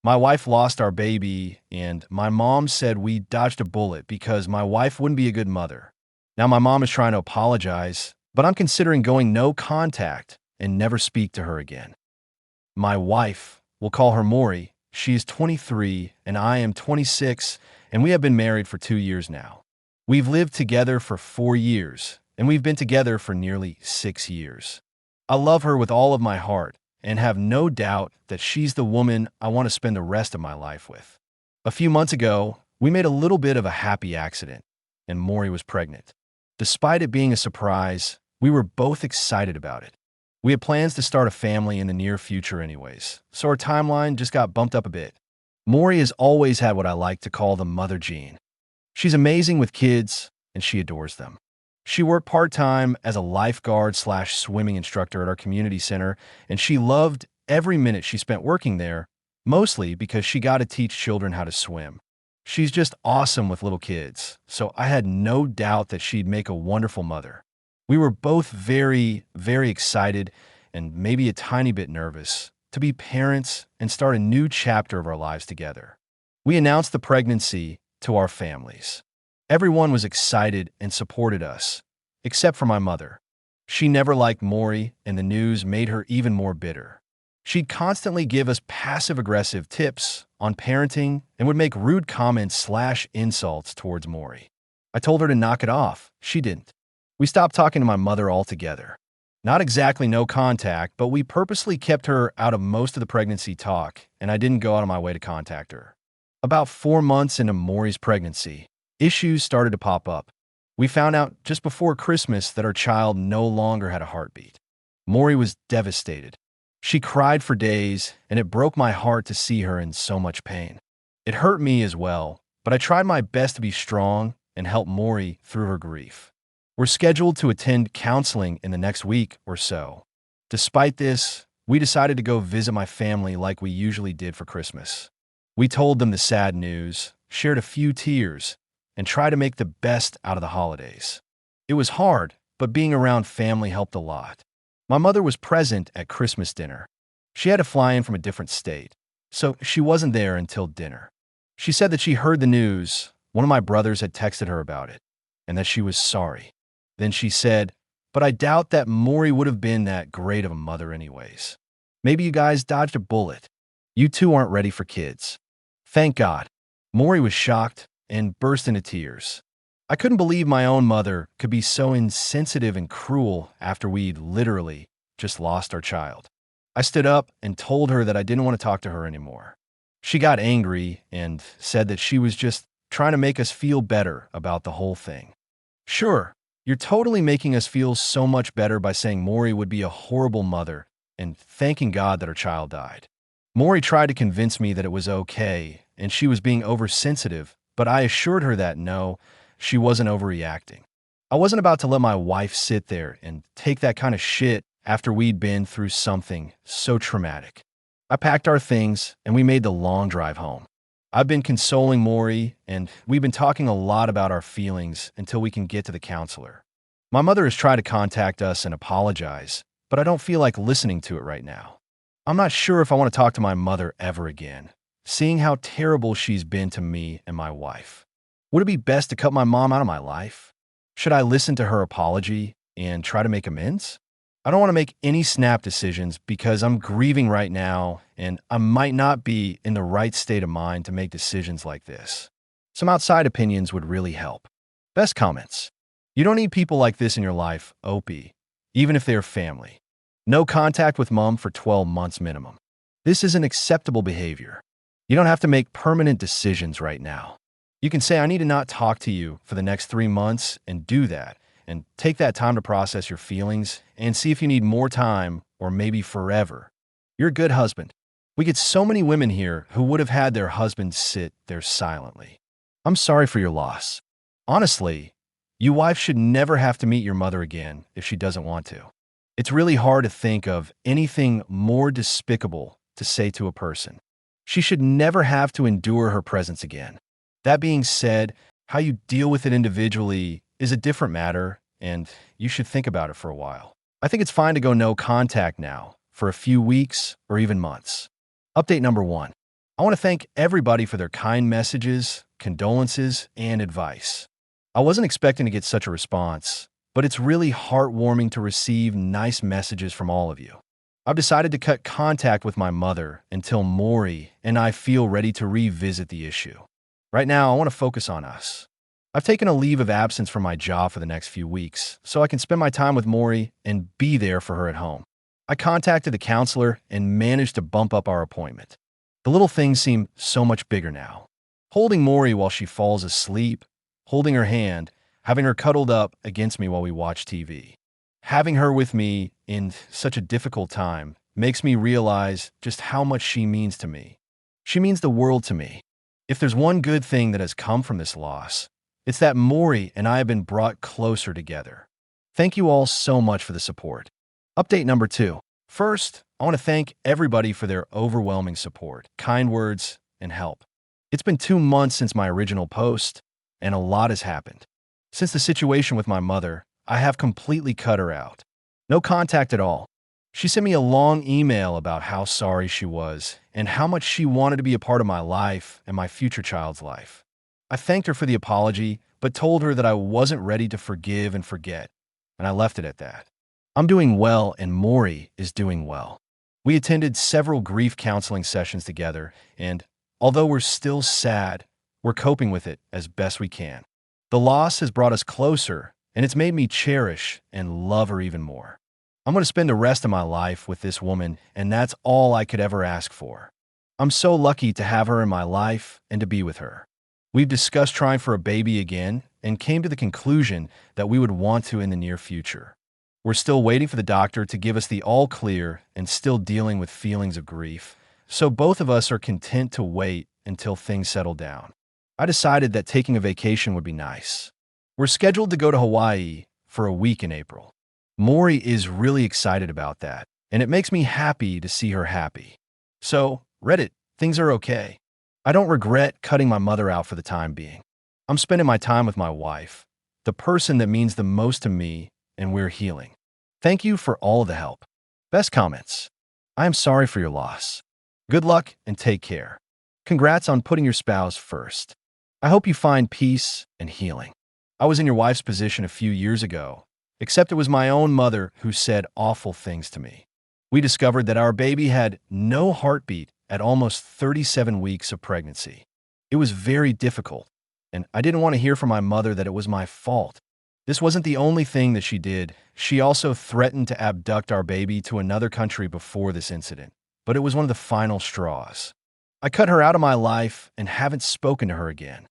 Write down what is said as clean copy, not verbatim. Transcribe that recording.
My wife lost our baby, and my mom said we dodged a bullet because my wife wouldn't be a good mother. Now my mom is trying to apologize, but I'm considering going no contact and never speak to her again. My wife, we'll call her Maury, she is 23 and I am 26, and we have been married for 2 years now. We've lived together for 4 years, and we've been together for nearly 6 years. I love her with all of my heart and have no doubt that she's the woman I want to spend the rest of my life with. A few months ago, we made a little bit of a happy accident, and Maury was pregnant. Despite it being a surprise, we were both excited about it. We had plans to start a family in the near future anyways, so our timeline just got bumped up a bit. Maury has always had what I like to call the mother gene. She's amazing with kids, and she adores them. She worked part-time as a lifeguard/swimming instructor at our community center, and she loved every minute she spent working there, mostly because she got to teach children how to swim. She's just awesome with little kids, so I had no doubt that she'd make a wonderful mother. We were both very, very excited and maybe a tiny bit nervous to be parents and start a new chapter of our lives together. We announced the pregnancy to our families. Everyone was excited and supported us, except for my mother. She never liked Maury, and the news made her even more bitter. She'd constantly give us passive-aggressive tips on parenting and would make rude comments/insults towards Maury. I told her to knock it off. She didn't. We stopped talking to my mother altogether. Not exactly no contact, but we purposely kept her out of most of the pregnancy talk, and I didn't go out of my way to contact her. About 4 months into Maury's pregnancy, issues started to pop up. We found out just before Christmas that our child no longer had a heartbeat. Maury was devastated. She cried for days, and it broke my heart to see her in so much pain. It hurt me as well, but I tried my best to be strong and help Maury through her grief. We're scheduled to attend counseling in the next week or so. Despite this, we decided to go visit my family like we usually did for Christmas. We told them the sad news, shared a few tears, and tried to make the best out of the holidays. It was hard, but being around family helped a lot. My mother was present at Christmas dinner. She had to fly in from a different state, so she wasn't there until dinner. She said that she heard the news, one of my brothers had texted her about it, and that she was sorry. Then she said, "But I doubt that Maury would have been that great of a mother anyways. Maybe you guys dodged a bullet. You two aren't ready for kids." Thank God. Maury was shocked and burst into tears. I couldn't believe my own mother could be so insensitive and cruel after we'd literally just lost our child. I stood up and told her that I didn't want to talk to her anymore. She got angry and said that she was just trying to make us feel better about the whole thing. Sure, you're totally making us feel so much better by saying Maury would be a horrible mother and thanking God that her child died. Maury tried to convince me that it was okay and she was being oversensitive, but I assured her that no, she wasn't overreacting. I wasn't about to let my wife sit there and take that kind of shit after we'd been through something so traumatic. I packed our things and we made the long drive home. I've been consoling Maury, and we've been talking a lot about our feelings until we can get to the counselor. My mother has tried to contact us and apologize, but I don't feel like listening to it right now. I'm not sure if I want to talk to my mother ever again, seeing how terrible she's been to me and my wife. Would it be best to cut my mom out of my life? Should I listen to her apology and try to make amends? I don't want to make any snap decisions because I'm grieving right now and I might not be in the right state of mind to make decisions like this. Some outside opinions would really help. Best comments. You don't need people like this in your life, OP, even if they're family. No contact with mom for 12 months minimum. This isn't acceptable behavior. You don't have to make permanent decisions right now. You can say, I need to not talk to you for the next 3 months and do that. And take that time to process your feelings and see if you need more time or maybe forever. You're a good husband. We get so many women here who would have had their husbands sit there silently. I'm sorry for your loss. Honestly, your wife should never have to meet your mother again if she doesn't want to. It's really hard to think of anything more despicable to say to a person. She should never have to endure her presence again. That being said, how you deal with it individually is a different matter, and you should think about it for a while. I think it's fine to go no contact now for a few weeks or even months. Update number 1. I want to thank everybody for their kind messages, condolences, and advice. I wasn't expecting to get such a response, but it's really heartwarming to receive nice messages from all of you. I've decided to cut contact with my mother until Maury and I feel ready to revisit the issue. Right now, I want to focus on us. I've taken a leave of absence from my job for the next few weeks so I can spend my time with Maury and be there for her at home. I contacted the counselor and managed to bump up our appointment. The little things seem so much bigger now. Holding Maury while she falls asleep, holding her hand, having her cuddled up against me while we watch TV. Having her with me in such a difficult time makes me realize just how much she means to me. She means the world to me. If there's one good thing that has come from this loss, it's that Maury and I have been brought closer together. Thank you all so much for the support. Update number 2. First, I want to thank everybody for their overwhelming support, kind words, and help. It's been 2 months since my original post, and a lot has happened. Since the situation with my mother, I have completely cut her out. No contact at all. She sent me a long email about how sorry she was and how much she wanted to be a part of my life and my future child's life. I thanked her for the apology, but told her that I wasn't ready to forgive and forget, and I left it at that. I'm doing well, and Maury is doing well. We attended several grief counseling sessions together, and although we're still sad, we're coping with it as best we can. The loss has brought us closer, and it's made me cherish and love her even more. I'm going to spend the rest of my life with this woman, and that's all I could ever ask for. I'm so lucky to have her in my life and to be with her. We've discussed trying for a baby again and came to the conclusion that we would want to in the near future. We're still waiting for the doctor to give us the all clear and still dealing with feelings of grief, so both of us are content to wait until things settle down. I decided that taking a vacation would be nice. We're scheduled to go to Hawaii for a week in April. Maury is really excited about that, and it makes me happy to see her happy. So, Reddit, things are okay. I don't regret cutting my mother out for the time being. I'm spending my time with my wife, the person that means the most to me, and we're healing. Thank you for all the help. Best comments. I am sorry for your loss. Good luck and take care. Congrats on putting your spouse first. I hope you find peace and healing. I was in your wife's position a few years ago, except it was my own mother who said awful things to me. We discovered that our baby had no heartbeat at almost 37 weeks of pregnancy. It was very difficult, and I didn't want to hear from my mother that it was my fault. This wasn't the only thing that she did. She also threatened to abduct our baby to another country before this incident, but it was one of the final straws. I cut her out of my life and haven't spoken to her again.